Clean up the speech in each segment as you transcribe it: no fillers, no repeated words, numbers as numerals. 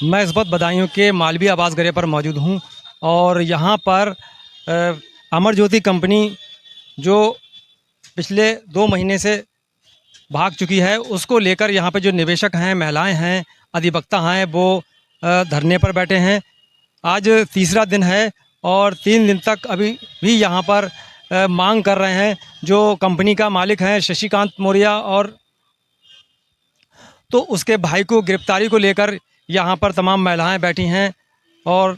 मैं इस वक्त बदायूं के मालवीय आवास गृह पर मौजूद हूं और यहां पर अमर ज्योति कंपनी जो पिछले 2 महीने से भाग चुकी है, उसको लेकर यहां पे जो निवेशक हैं, महिलाएं हैं, अधिवक्ता हैं, वो धरने पर बैठे हैं। आज तीसरा दिन है और 3 दिन तक अभी भी यहाँ पर मांग कर रहे हैं। जो कंपनी का मालिक है शशिकांत मौर्य, और तो उसके भाई को गिरफ्तारी को लेकर यहाँ पर तमाम महिलाएं बैठी हैं और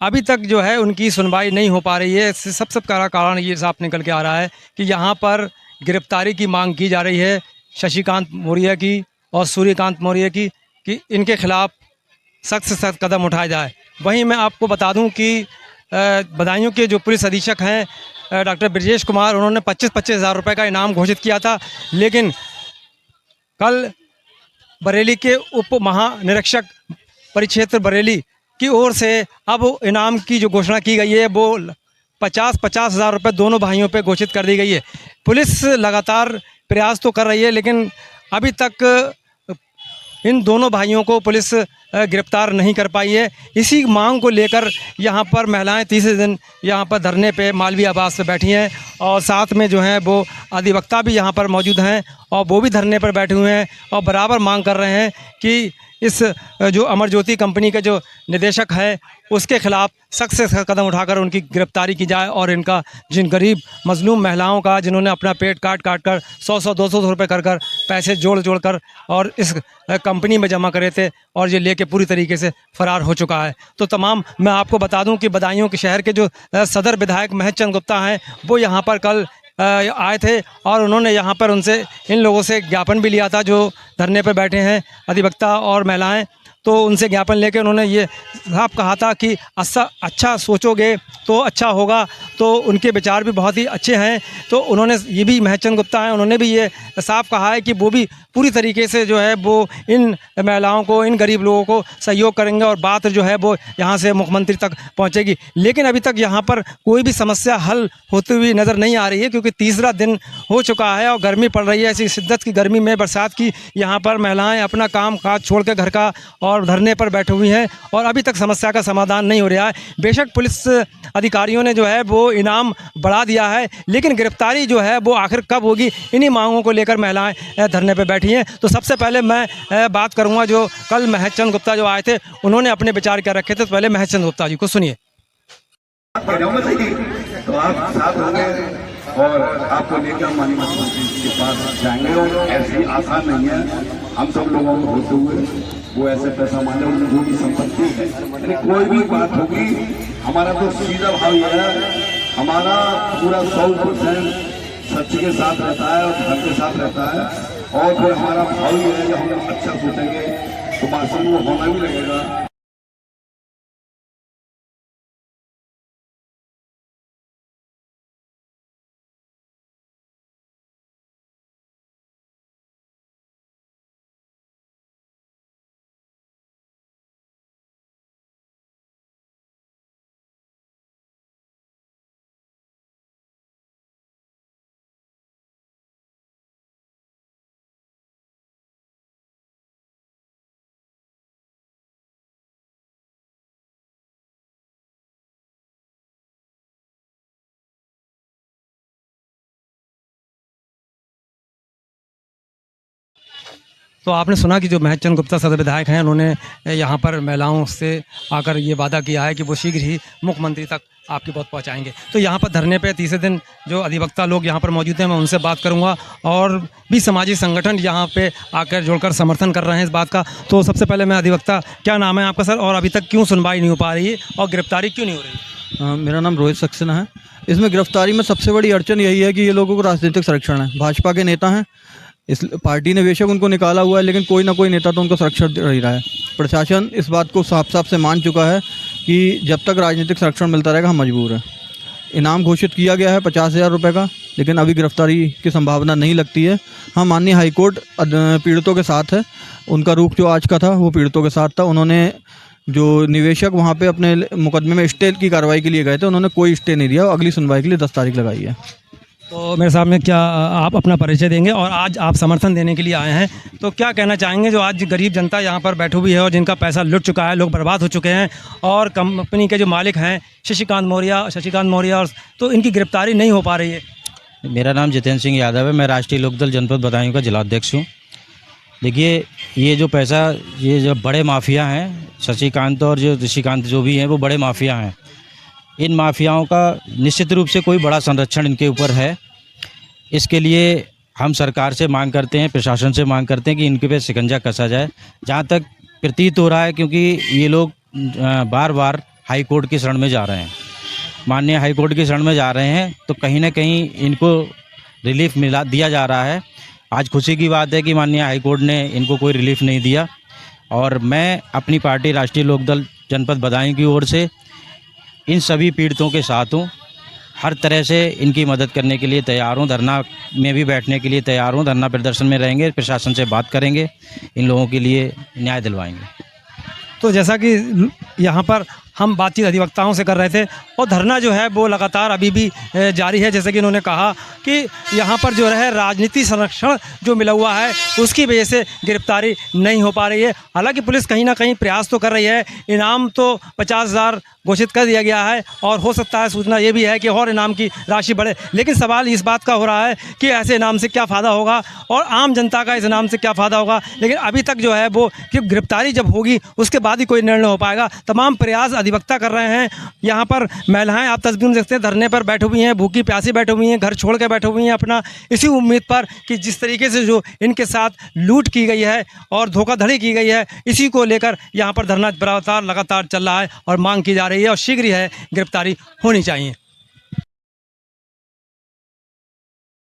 अभी तक जो है उनकी सुनवाई नहीं हो पा रही है। इससे सबसे बड़ा कारण ये साफ निकल के आ रहा है कि यहाँ पर गिरफ्तारी की मांग की जा रही है शशिकांत मौर्य की और सूर्यकांत मौर्य की, कि इनके खिलाफ़ सख्त से सख्त कदम उठाया जाए। वहीं मैं आपको बता दूं कि बदायूं के जो पुलिस अधीक्षक हैं डॉक्टर ब्रजेश कुमार, उन्होंने 25-25 हज़ार रुपये का इनाम घोषित किया था, लेकिन कल बरेली के उप महानिरीक्षक परिक्षेत्र बरेली की ओर से अब इनाम की जो घोषणा की गई है वो 50-50 हज़ार रुपये दोनों भाइयों पे घोषित कर दी गई है। पुलिस लगातार प्रयास तो कर रही है, लेकिन अभी तक इन दोनों भाइयों को पुलिस गिरफ्तार नहीं कर पाई है। इसी मांग को लेकर यहाँ पर महिलाएं तीसरे दिन यहाँ पर धरने पे मालवीय आवास पे बैठी हैं और साथ में जो हैं वो अधिवक्ता भी यहाँ पर मौजूद हैं और वो भी धरने पर बैठे हुए हैं और बराबर मांग कर रहे हैं कि इस जो अमर ज्योति कंपनी के जो निदेशक है उसके खिलाफ़ सख्त से सख्त कदम उठाकर उनकी गिरफ्तारी की जाए और इनका जिन गरीब मजलूम महिलाओं का, जिन्होंने अपना पेट काट कर 100-200 रुपये कर पैसे जोड़ कर और इस कंपनी में जमा करे थे और ये लेके पूरी तरीके से फरार हो चुका है। तो तमाम मैं आपको बता दूं कि बदायूं के शहर के जो सदर विधायक महज चंद गुप्ता हैं, वो यहाँ पर कल आए थे और उन्होंने यहाँ पर उनसे इन लोगों से ज्ञापन भी लिया था जो धरने पर बैठे हैं अधिवक्ता और महिलाएं। तो उनसे ज्ञापन लेके उन्होंने ये साफ कहा था कि अच्छा सोचोगे तो अच्छा होगा। तो उनके विचार भी बहुत ही अच्छे हैं। तो उन्होंने ये भी महज चंद गुप्ता हैं, उन्होंने भी ये साफ कहा है कि वो भी पूरी तरीके से जो है वो इन महिलाओं को, इन गरीब लोगों को सहयोग करेंगे और बात जो है वो यहाँ से मुख्यमंत्री तक पहुँचेगी। लेकिन अभी तक यहाँ पर कोई भी समस्या हल होती हुई नज़र नहीं आ रही है, क्योंकि तीसरा दिन हो चुका है और गर्मी पड़ रही है। ऐसी शिद्दत की गर्मी में, बरसात की, यहाँ पर महिलाएं अपना काम काज छोड़ के घर का और धरने पर बैठी हुई हैं और अभी तक समस्या का समाधान नहीं हो रहा है। बेशक पुलिस अधिकारियों ने जो है वो इनाम बढ़ा दिया है, लेकिन गिरफ्तारी जो है वो आखिर कब होगी, इन्हीं मांगों को लेकर महिलाएं धरने पर बैठी हैं। तो सबसे पहले मैं बात करूंगा जो कल महज चंद गुप्ता जो आए थे, उन्होंने अपने विचार क्या रखे थे। तो पहले महज चंद गुप्ता जी को सुनिए। तो आप साथ होंगे और आपको लेकर माननीय मुख्यमंत्री के पास जाएंगे और ऐसी आसान नहीं है। हम सब लोगों को होते हुए वो ऐसे पैसा मांगे, उनकी जो भी संपत्ति है, यानी कोई भी बात होगी, हमारा तो सीधा भाव यह है, हमारा पूरा 100% सच के साथ रहता है और धर्म के साथ रहता है। और फिर हमारा भाव यह है कि हम अच्छा सोचेंगे तो मासूम वो होना भी लगेगा। तो आपने सुना कि जो महज चंद गुप्ता सदर विधायक हैं, उन्होंने यहाँ पर महिलाओं से आकर ये वादा किया है कि वो शीघ्र ही मुख्यमंत्री तक आपकी बात पहुँचाएंगे। तो यहाँ पर धरने पे तीसरे दिन जो अधिवक्ता लोग यहाँ पर मौजूद हैं, मैं उनसे बात करूँगा और भी सामाजिक संगठन यहाँ पे आकर जुड़कर समर्थन कर रहे हैं इस बात का। तो सबसे पहले मैं अधिवक्ता, क्या नाम है आपका सर, और अभी तक क्यों सुनवाई नहीं हो पा रही है और गिरफ्तारी क्यों नहीं हो रही? मेरा नाम रोहित सक्सेना है। इसमें गिरफ्तारी में सबसे बड़ी अड़चन यही है कि ये लोगों को राजनीतिक संरक्षण है। भाजपा के नेता हैं, इस पार्टी ने बेशक उनको निकाला हुआ है, लेकिन कोई ना कोई नेता तो उनको संरक्षण दे ही रहा है। प्रशासन इस बात को साफ साफ से मान चुका है कि जब तक राजनीतिक संरक्षण मिलता रहेगा हम मजबूर हैं। इनाम घोषित किया गया है 50,000 रुपये का, लेकिन अभी गिरफ्तारी की संभावना नहीं लगती है। हाँ, माननीय हाईकोर्ट पीड़ितों के साथ है, उनका रुख जो आज का था वो पीड़ितों के साथ था। उन्होंने जो निवेशक वहाँ पे अपने मुकदमे में स्टे की कार्रवाई के लिए गए थे, उन्होंने कोई स्टे नहीं दिया और अगली सुनवाई के लिए 10 तारीख लगाई है। तो मेरे सामने क्या आप अपना परिचय देंगे और आज आप समर्थन देने के लिए आए हैं, तो क्या कहना चाहेंगे जो आज गरीब जनता यहाँ पर बैठी हुई है और जिनका पैसा लुट चुका है, लोग बर्बाद हो चुके हैं और कंपनी के जो मालिक हैं शशिकांत मौर्य और तो इनकी गिरफ्तारी नहीं हो पा रही है। मेरा नाम जितेंद्र सिंह यादव है, मैं राष्ट्रीय लोकदल जनपद बदायूं का जिलाध्यक्ष हूँ। देखिए, ये जो पैसा, ये जो बड़े माफिया हैं, शशिकांत और जो ऋषिकांत जो भी हैं, वो बड़े माफिया हैं। इन माफियाओं का निश्चित रूप से कोई बड़ा संरक्षण इनके ऊपर है। इसके लिए हम सरकार से मांग करते हैं, प्रशासन से मांग करते हैं कि इनके पे शिकंजा कसा जाए। जहाँ तक प्रतीत हो रहा है, क्योंकि ये लोग बार बार हाई कोर्ट की शरण में जा रहे हैं, माननीय हाई कोर्ट की शरण में जा रहे हैं, तो कहीं ना कहीं इनको रिलीफ दिया जा रहा है। आज खुशी की बात है कि माननीय हाई कोर्ट ने इनको कोई रिलीफ नहीं दिया, और मैं अपनी पार्टी राष्ट्रीय लोकदल जनपद बदायूं की ओर से इन सभी पीड़ितों के साथ हूँ। हर तरह से इनकी मदद करने के लिए तैयार हूँ, धरना में भी बैठने के लिए तैयार हूँ, धरना प्रदर्शन में रहेंगे, प्रशासन से बात करेंगे, इन लोगों के लिए न्याय दिलवाएंगे। तो जैसा कि यहाँ पर हम बातचीत अधिवक्ताओं से कर रहे थे और धरना जो है वो लगातार अभी भी जारी है। जैसे कि इन्होंने कहा कि यहाँ पर जो है राजनीति संरक्षण जो मिला हुआ है उसकी वजह से गिरफ्तारी नहीं हो पा रही है। हालांकि पुलिस कहीं ना कहीं प्रयास तो कर रही है, इनाम तो 50,000 घोषित कर दिया गया है और हो सकता है सूचना ये भी है कि और इनाम की राशि बढ़े, लेकिन सवाल इस बात का हो रहा है कि ऐसे इनाम से क्या फ़ायदा होगा और आम जनता का इस इनाम से क्या फ़ायदा होगा। लेकिन अभी तक जो है वो कि गिरफ्तारी जब होगी उसके बाद ही कोई निर्णय हो पाएगा। तमाम प्रयास अधिवक्ता कर रहे हैं। यहाँ पर महिलाएं आप तस्वीर में देखते हैं धरने पर बैठी हुई हैं, भूखी प्यासी बैठी हुई हैं, घर छोड़ के बैठी हुई हैं अपना, इसी उम्मीद पर कि जिस तरीके से जो इनके साथ लूट की गई है और धोखाधड़ी की गई है, इसी को लेकर यहाँ पर धरना लगातार चल रहा है और मांग की जा रही है और शीघ्र ही है गिरफ्तारी होनी चाहिए।